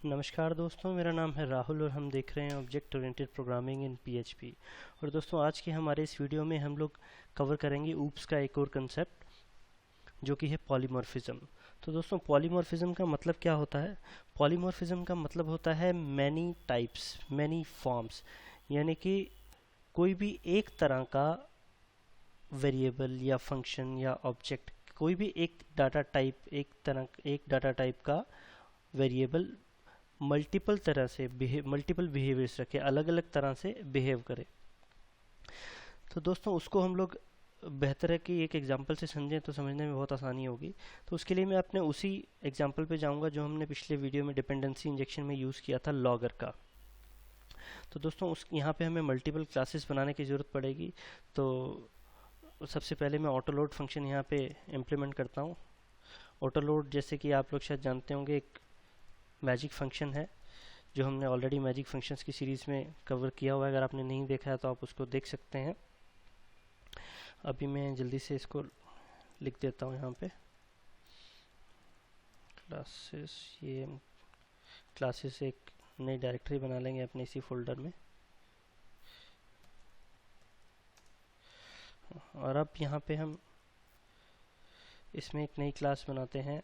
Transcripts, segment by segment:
नमस्कार दोस्तों, मेरा नाम है राहुल और हम देख रहे हैं object oriented programming in PHP. और दोस्तों, आज के हमारे इस वीडियो में हम लोग कवर करेंगे ऊप्स का एक और कंसेप्ट जो कि है पॉलीमॉर्फिज्म। तो दोस्तों, पॉलीमॉर्फिज्म का मतलब क्या होता है? पॉलीमॉर्फिज्म का मतलब होता है मैनी टाइप्स, मैनी फॉर्म्स, यानी कि कोई भी एक तरह का वेरिएबल या फंक्शन या ऑब्जेक्ट, कोई भी एक डाटा टाइप, एक डाटा टाइप का वेरिएबल मल्टीपल तरह से मल्टीपल बिहेवियर्स रखे, अलग अलग तरह से बिहेव करे। तो दोस्तों, उसको हम लोग बेहतर है कि एक एग्जांपल से समझें तो समझने में बहुत आसानी होगी। तो उसके लिए मैं अपने उसी एग्जांपल पे जाऊंगा जो हमने पिछले वीडियो में डिपेंडेंसी इंजेक्शन में यूज़ किया था, लॉगर का। तो दोस्तों, उस यहाँ पे हमें मल्टीपल क्लासेस बनाने की ज़रूरत पड़ेगी। तो सबसे पहले मैं ऑटो लोड फंक्शन यहाँ पे इम्प्लीमेंट करता हूँ। ऑटो लोड, जैसे कि आप लोग शायद जानते होंगे, एक मैजिक फंक्शन है जो हमने ऑलरेडी मैजिक फंक्शंस की सीरीज़ में कवर किया हुआ है। अगर आपने नहीं देखा है तो आप उसको देख सकते हैं। अभी मैं जल्दी से इसको लिख देता हूँ यहाँ पे, क्लासेस। ये हम क्लासेस एक नई डायरेक्टरी बना लेंगे अपने इसी फोल्डर में। और अब यहाँ पे हम इसमें एक नई क्लास बनाते हैं,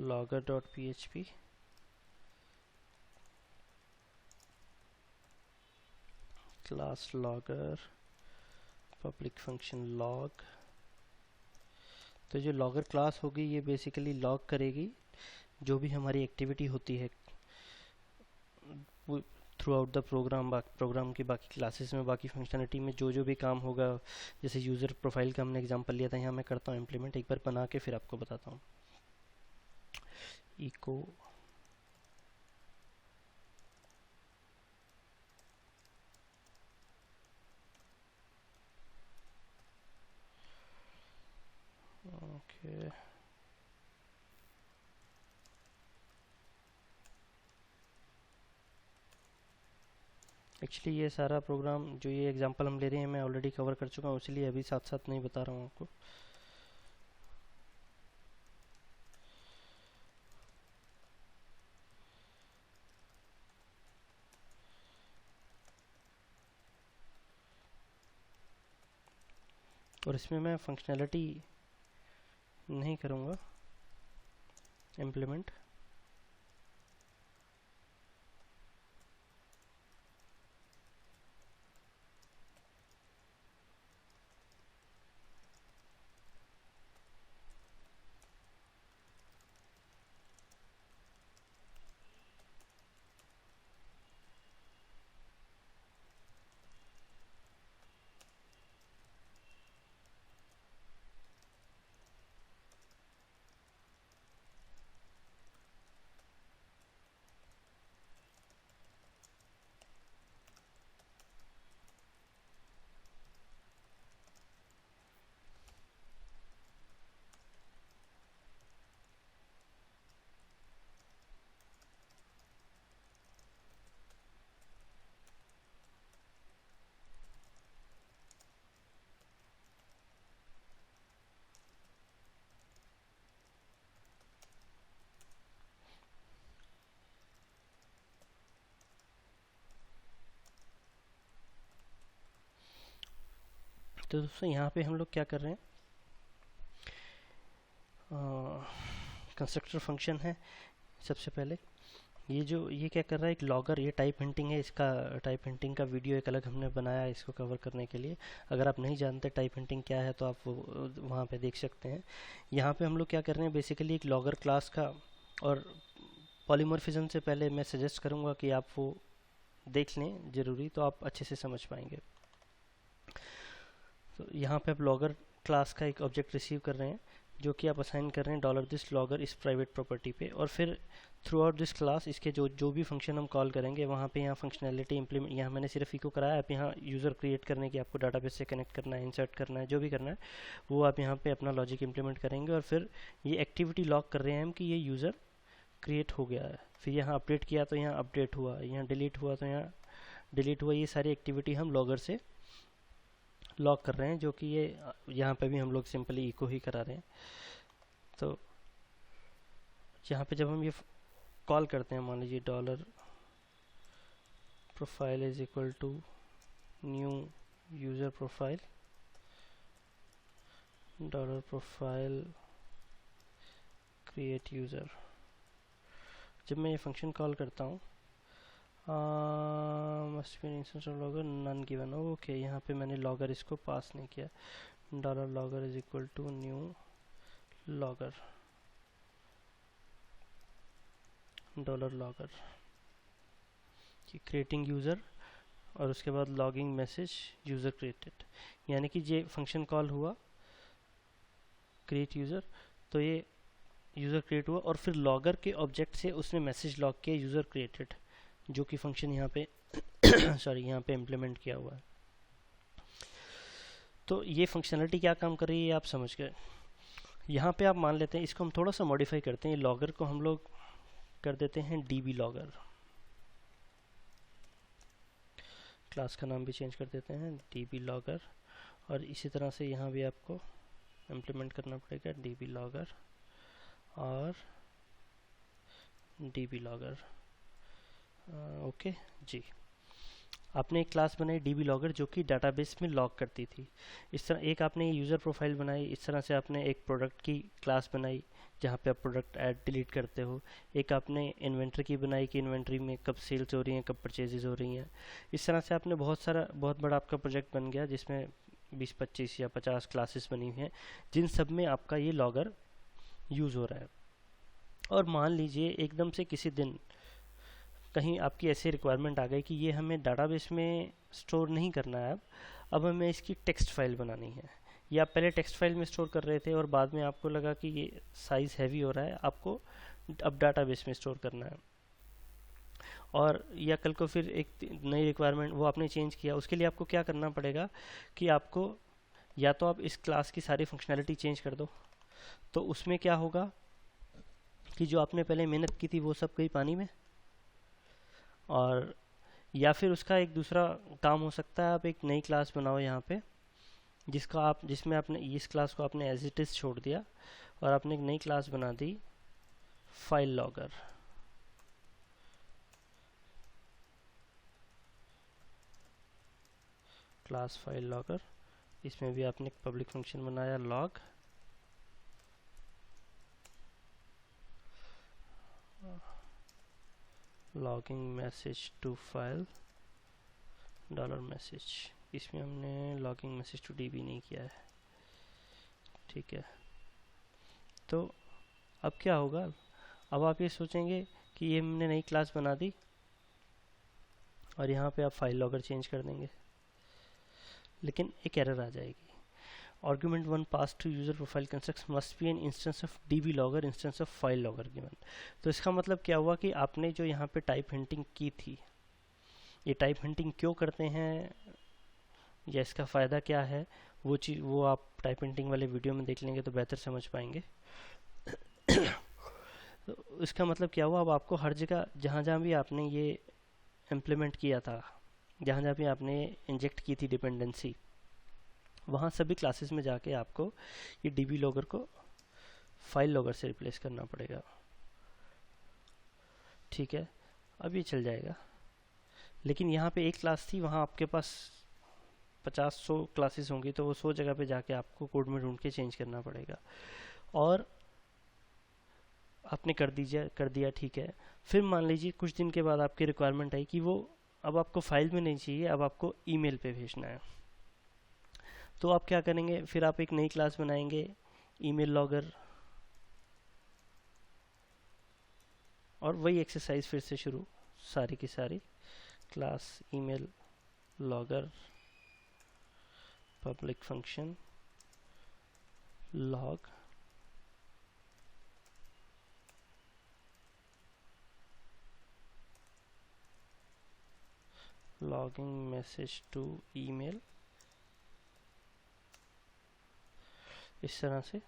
logger.php। Class logger, public function log। तो जो लॉगर क्लास होगी ये बेसिकली लॉग करेगी जो भी हमारी एक्टिविटी होती है थ्रू आउट द प्रोग्राम की बाकी क्लासेस में, बाकी फंक्शनलिटी में जो जो भी काम होगा। जैसे यूज़र प्रोफाइल का हमने एग्जांपल लिया था, यहाँ मैं करता हूँ इम्प्लीमेंट, एक बार बना के फिर आपको बताता हूँ। इको ओके, एक्चुअली ये सारा प्रोग्राम जो ये एग्जांपल हम ले रहे हैं मैं ऑलरेडी कवर कर चुका हूँ, इसलिए अभी साथ साथ नहीं बता रहा हूँ आपको। और इसमें मैं फंक्शनैलिटी नहीं करूँगा इम्प्लीमेंट। तो दोस्तों, यहाँ पे हम लोग क्या कर रहे हैं, कंस्ट्रक्टर फंक्शन है। सबसे पहले ये क्या कर रहा है, एक लॉगर, ये टाइप हिंटिंग है। इसका टाइप हिंटिंग का वीडियो एक अलग हमने बनाया है इसको कवर करने के लिए। अगर आप नहीं जानते टाइप हिंटिंग क्या है तो आप वहाँ पे देख सकते हैं। यहाँ पे हम लोग क्या कर रहे हैं, बेसिकली एक लॉगर क्लास का। और पॉलीमॉर्फिज्म से पहले मैं सजेस्ट करूँगा कि आप वो देख लें ज़रूरी, तो आप अच्छे से समझ पाएंगे। तो यहाँ पे आप लॉगर क्लास का एक ऑब्जेक्ट रिसीव कर रहे हैं जो कि आप असाइन कर रहे हैं $this logger इस प्राइवेट प्रॉपर्टी पे। और फिर थ्रू आउट दिस क्लास इसके जो भी फंक्शन हम कॉल करेंगे वहाँ पे यहाँ फंक्शनैलिटी इम्प्लीमेंट, यहाँ मैंने सिर्फ इको कराया। आप यहाँ यूज़र क्रिएट करने की, आपको डाटाबेस से कनेक्ट करना है, इंसर्ट करना है, जो भी करना है वो आप यहाँ पे अपना लॉजिक इम्प्लीमेंट करेंगे। और फिर ये एक्टिविटी लॉग कर रहे हैं हम कि ये यूज़र क्रिएट हो गया है। फिर यहाँ अपडेट किया तो यहाँ अपडेट हुआ, यहाँ डिलीट हुआ तो यहाँ डिलीट हुआ। ये सारी एक्टिविटी हम लॉगर से लॉग कर रहे हैं, जो कि ये यहाँ पे भी हम लोग सिंपली इको ही करा रहे हैं। तो यहाँ पे जब हम ये कॉल करते हैं, मान लीजिए dollar profile is equal to new user profile, dollar profile create user, जब मैं ये फंक्शन कॉल करता हूँ must be an instance of logger none given. Okay, यहाँ पे मैंने लॉगर इसको पास नहीं किया। Dollar logger is equal to new logger, dollar logger creating user, और उसके बाद लॉगिंग मैसेज यूज़र क्रिएटेड, यानी कि ये फंक्शन कॉल हुआ क्रिएट यूज़र, तो ये यूज़र क्रिएट हुआ और फिर लॉगर के ऑब्जेक्ट से उसने मैसेज लॉग किया यूज़र क्रिएटेड, जो कि फंक्शन यहाँ पे सॉरी यहाँ पे इम्प्लीमेंट किया हुआ है। तो ये फंक्शनलिटी क्या काम कर रही है आप समझ गए। यहाँ पे आप मान लेते हैं, इसको हम थोड़ा सा मॉडिफाई करते हैं, लॉगर को हम लोग कर देते हैं डीबी लॉगर, क्लास का नाम भी चेंज कर देते हैं डीबी लॉगर, और इसी तरह से यहाँ भी आपको इम्प्लीमेंट करना पड़ेगा डीबी लॉगर और डीबी लॉगर। ओके जी, आपने एक क्लास बनाई डीबी लॉगर जो कि डाटाबेस में लॉग करती थी। इस तरह एक आपने यूज़र प्रोफाइल बनाई, इस तरह से आपने एक प्रोडक्ट की क्लास बनाई जहाँ पे आप प्रोडक्ट ऐड डिलीट करते हो। एक आपने इन्वेंट्री की बनाई कि इन्वेंट्री में कब सेल्स हो रही हैं, कब परचेजेस हो रही हैं। इस तरह से आपने बहुत बड़ा आपका प्रोजेक्ट बन गया जिसमें 20-25 या 50 क्लासेस बनी हुई हैं, जिन सब में आपका ये लॉगर यूज़ हो रहा है। और मान लीजिए एकदम से किसी दिन कहीं आपकी ऐसी रिक्वायरमेंट आ गई कि ये हमें डाटाबेस में स्टोर नहीं करना है, अब हमें इसकी टेक्स्ट फाइल बनानी है, या आप पहले टेक्स्ट फाइल में स्टोर कर रहे थे और बाद में आपको लगा कि ये साइज़ हैवी हो रहा है, आपको अब डाटाबेस में स्टोर करना है, और या कल को फिर एक नई रिक्वायरमेंट वो आपने चेंज किया, उसके लिए आपको क्या करना पड़ेगा कि आपको या तो आप इस क्लास की सारी फंक्शनैलिटी चेंज कर दो, तो उसमें क्या होगा कि जो आपने पहले मेहनत की थी वो सब गई पानी में, और या फिर उसका एक दूसरा काम हो सकता है, आप एक नई क्लास बनाओ यहाँ पे जिसमें आपने इस क्लास को आपने एज इट इज़ छोड़ दिया और आपने एक नई क्लास बना दी file logger. Class file logger, इसमें भी आपने एक पब्लिक फंक्शन बनाया log, logging message to file dollar message, इसमें हमने लॉगिंग मैसेज टू डीबी नहीं किया है, ठीक है। तो अब क्या होगा, अब आप ये सोचेंगे कि ये हमने नई क्लास बना दी और यहाँ पे आप फाइल लॉगर चेंज कर देंगे, लेकिन एक एरर आ जाएगी, argument 1 pass to user profile constructs must be an instance of DB logger instance of file logger given. तो इसका मतलब क्या हुआ कि आपने जो यहाँ पे टाइप हिंटिंग की थी, ये टाइप हिंटिंग क्यों करते हैं या इसका फ़ायदा क्या है, वो आप टाइप हिंटिंग वाले वीडियो में देख लेंगे तो बेहतर समझ पाएंगे। तो इसका मतलब क्या हुआ, अब आपको हर जगह जहाँ जहाँ भी आपने ये इम्प्लीमेंट किया था, जहाँ जहाँ भी आपने इंजेक्ट की थी डिपेंडेंसी, वहाँ सभी क्लासेस में जाके आपको ये डीबी लॉगर को फाइल लॉगर से रिप्लेस करना पड़ेगा, ठीक है। अब ये चल जाएगा, लेकिन यहाँ पे एक क्लास थी, वहाँ आपके पास 50-100 क्लासेस होंगी, तो वो 100 जगह पे जाके आपको कोड में ढूंढ के चेंज करना पड़ेगा। और आपने कर दिया ठीक है। फिर मान लीजिए कुछ दिन के बाद आपकी रिक्वायरमेंट आई कि वो अब आपको फाइल में नहीं चाहिए, अब आपको ईमेल पे भेजना है, तो आप क्या करेंगे, फिर आप एक नई क्लास बनाएंगे ईमेल लॉगर, और वही एक्सरसाइज फिर से शुरू, सारी की सारी class email logger public function log logging message to email, इस तरह से।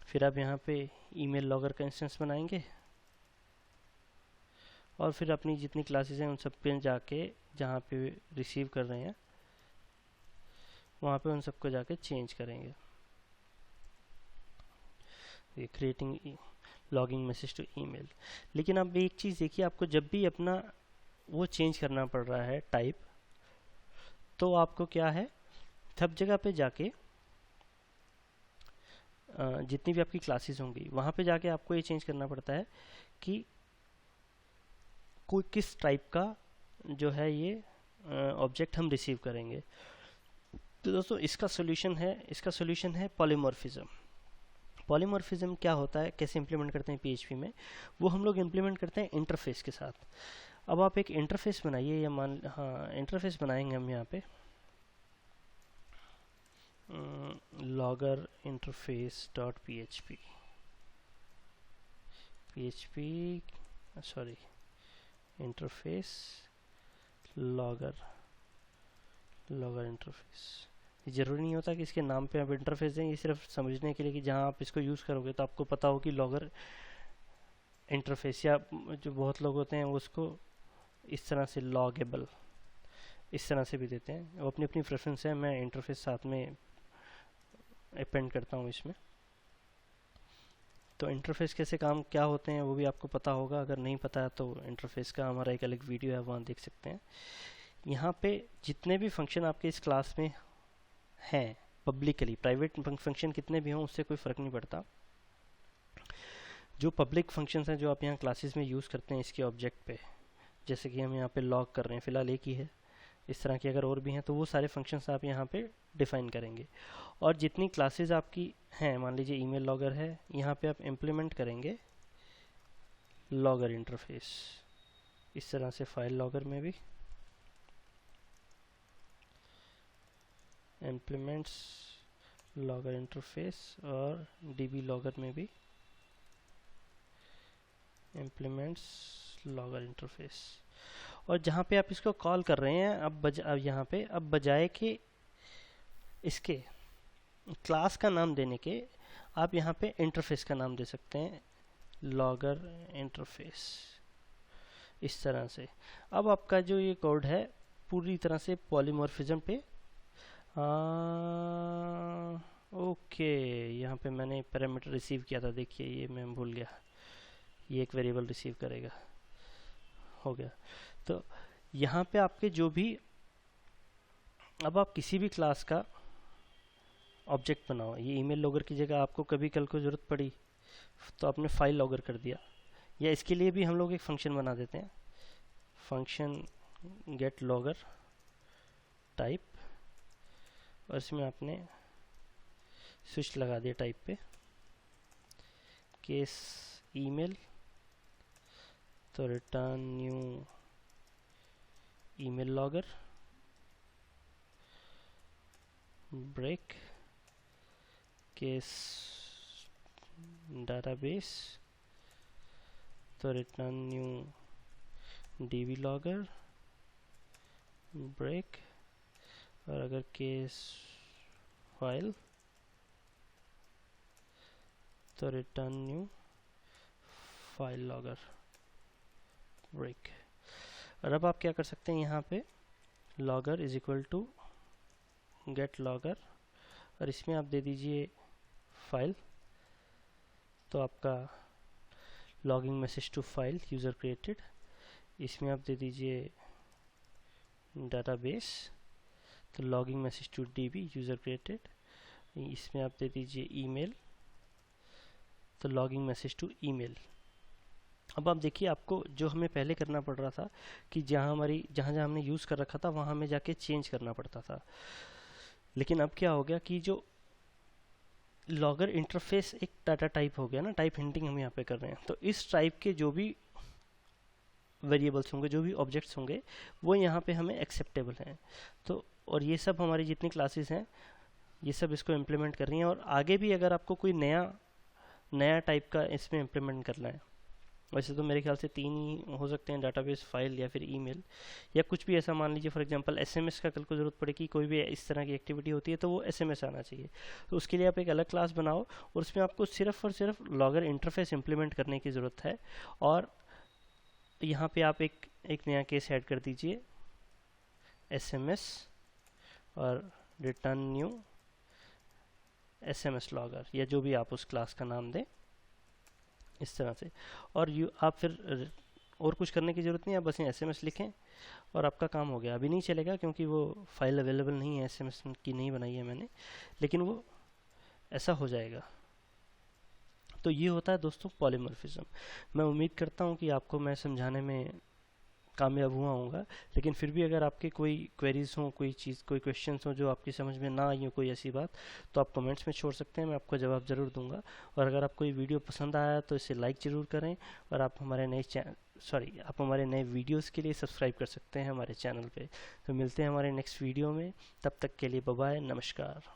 फिर आप यहाँ पे ईमेल लॉगर का इंस्टेंस बनाएंगे और फिर अपनी जितनी क्लासेस हैं उन सब पे जाके जहाँ पे रिसीव कर रहे हैं वहाँ पे उन सबको जाके चेंज करेंगे। ये creating logging message to email. लेकिन अब एक चीज़ देखिए, आपको जब भी अपना वो चेंज करना पड़ रहा है टाइप, तो आपको क्या है, सब जगह पे जाके जितनी भी आपकी क्लासेस होंगी वहाँ पे जाके आपको ये चेंज करना पड़ता है कि कोई किस टाइप का जो है ये ऑब्जेक्ट हम रिसीव करेंगे। तो दोस्तों इसका सोल्यूशन है पॉलीमॉर्फिज्म। पॉलीमॉर्फिज्म क्या होता है, कैसे इंप्लीमेंट करते हैं पीएचपी में, वो हम लोग इंप्लीमेंट करते हैं इंटरफेस के साथ। अब आप एक इंटरफेस बनाइए, या इंटरफेस बनाएंगे हम यहाँ पे logger interface dot php interface logger interface. ज़रूरी नहीं होता कि इसके नाम पे आप इंटरफेस दें, ये सिर्फ समझने के लिए कि जहाँ आप इसको यूज़ करोगे तो आपको पता हो कि लॉगर इंटरफेस, या जो बहुत लोग होते हैं वो उसको इस तरह से लॉगेबल इस तरह से भी देते हैं। वो अपनी अपनी प्रेफरेंस है, मैं इंटरफेस साथ में अपेंड करता हूँ इसमें। तो इंटरफेस कैसे काम क्या होते हैं वो भी आपको पता होगा, अगर नहीं पता है तो इंटरफेस का हमारा एक अलग वीडियो है, वहाँ देख सकते हैं। यहाँ पे जितने भी फंक्शन आपके इस क्लास में हैं पब्लिकली, प्राइवेट फंक्शन कितने भी हों उससे कोई फ़र्क नहीं पड़ता। जो पब्लिक फंक्शंस हैं जो आप यहाँ क्लासेस में यूज़ करते हैं इसके ऑब्जेक्ट पे, जैसे कि हम यहाँ पे लॉग कर रहे हैं, फ़िलहाल एक ही है, इस तरह के अगर और भी हैं तो वो सारे फंक्शंस आप यहाँ पे डिफाइन करेंगे। और जितनी क्लासेस आपकी हैं, मान लीजिए ईमेल लॉगर है, यहाँ पे आप इम्प्लीमेंट करेंगे लॉगर इंटरफेस। इस तरह से फाइल लॉगर में भी इम्प्लीमेंट्स लॉगर इंटरफेस, और डीबी लॉगर में भी इम्प्लीमेंट्स लॉगर इंटरफेस। और जहाँ पे आप इसको कॉल कर रहे हैं, अब यहाँ पे अब बजाय के इसके क्लास का नाम देने के, आप यहाँ पे इंटरफेस का नाम दे सकते हैं, लॉगर इंटरफेस, इस तरह से। अब आपका जो ये कोड है पूरी तरह से पॉलीमॉर्फिज्म पे ओके। यहाँ पे मैंने पैरामीटर रिसीव किया था, देखिए ये मैं भूल गया, ये एक वेरिएबल रिसीव करेगा, हो गया। तो यहाँ पे आपके जो भी, अब आप किसी भी क्लास का ऑब्जेक्ट बनाओ, ये ईमेल लॉगर की जगह आपको कभी कल को ज़रूरत पड़ी तो आपने फाइल लॉगर कर दिया, या इसके लिए भी हम लोग एक फंक्शन बना देते हैं, फंक्शन गेट लॉगर टाइप, और इसमें आपने स्विच लगा दिया टाइप पे, केस ईमेल, तो return new email logger, break case database, तो return new DB logger, break, और अगर केस फाइल तो return new file logger, break. और अब आप क्या कर सकते हैं, यहाँ पे logger is equal to get logger, और इसमें आप दे दीजिए फाइल, तो आपका logging message to file user created, इसमें आप दे दीजिए डाटाबेस, तो logging message to DB user created, इसमें आप दे दीजिए ईमेल, तो लॉगिंग मैसेज टू ईमेल। अब आप देखिए, आपको जो हमें पहले करना पड़ रहा था कि जहाँ जहाँ हमने यूज़ कर रखा था वहाँ हमें जाके चेंज करना पड़ता था, लेकिन अब क्या हो गया कि जो लॉगर इंटरफेस एक डाटा टाइप हो गया ना, टाइप हिंटिंग हम यहाँ पे कर रहे हैं, तो इस टाइप के जो भी वेरिएबल्स होंगे, जो भी ऑब्जेक्ट्स होंगे, वो यहाँ पे हमें एक्सेप्टेबल हैं। तो और ये सब हमारी जितनी क्लासेस हैं ये सब इसको इम्प्लीमेंट कर रही हैं, और आगे भी अगर आपको कोई नया टाइप का इसमें इम्प्लीमेंट करना है, वैसे तो मेरे ख्याल से 3 ही हो सकते हैं, डाटाबेस, फाइल या फिर ईमेल, या कुछ भी ऐसा। मान लीजिए फॉर एग्जांपल एसएमएस का कल को ज़रूरत पड़े कि कोई भी इस तरह की एक्टिविटी होती है तो वो एसएमएस आना चाहिए, तो उसके लिए आप एक अलग क्लास बनाओ और उसमें आपको सिर्फ और सिर्फ लॉगर इंटरफेस इम्प्लीमेंट करने की ज़रूरत है। और यहाँ पे आप एक नया केस ऐड कर दीजिए, एसएमएस, और रिटर्न न्यू एसएमएस लॉगर, या जो भी आप उस क्लास का नाम दें। इस तरह से। और आप फिर और कुछ करने की ज़रूरत नहीं है, आप बस SMS लिखें और आपका काम हो गया। अभी नहीं चलेगा क्योंकि वो फाइल अवेलेबल नहीं है, SMS की नहीं बनाई है मैंने, लेकिन वो ऐसा हो जाएगा। तो ये होता है दोस्तों पॉलीमॉर्फिज्म। मैं उम्मीद करता हूँ कि आपको मैं समझाने में कामयाब हुआ होऊंगा, लेकिन फिर भी अगर आपके कोई क्वेरीज हों, कोई चीज़, कोई क्वेश्चंस हों जो आपकी समझ में ना आई हो, कोई ऐसी बात, तो आप कमेंट्स में छोड़ सकते हैं, मैं आपको जवाब ज़रूर दूंगा। और अगर आपको ये वीडियो पसंद आया तो इसे लाइक ज़रूर करें, और आप हमारे नए वीडियोस के लिए सब्सक्राइब कर सकते हैं हमारे चैनल पे। तो मिलते हैं हमारे नेक्स्ट वीडियो में, तब तक के लिए बाय बाय, नमस्कार।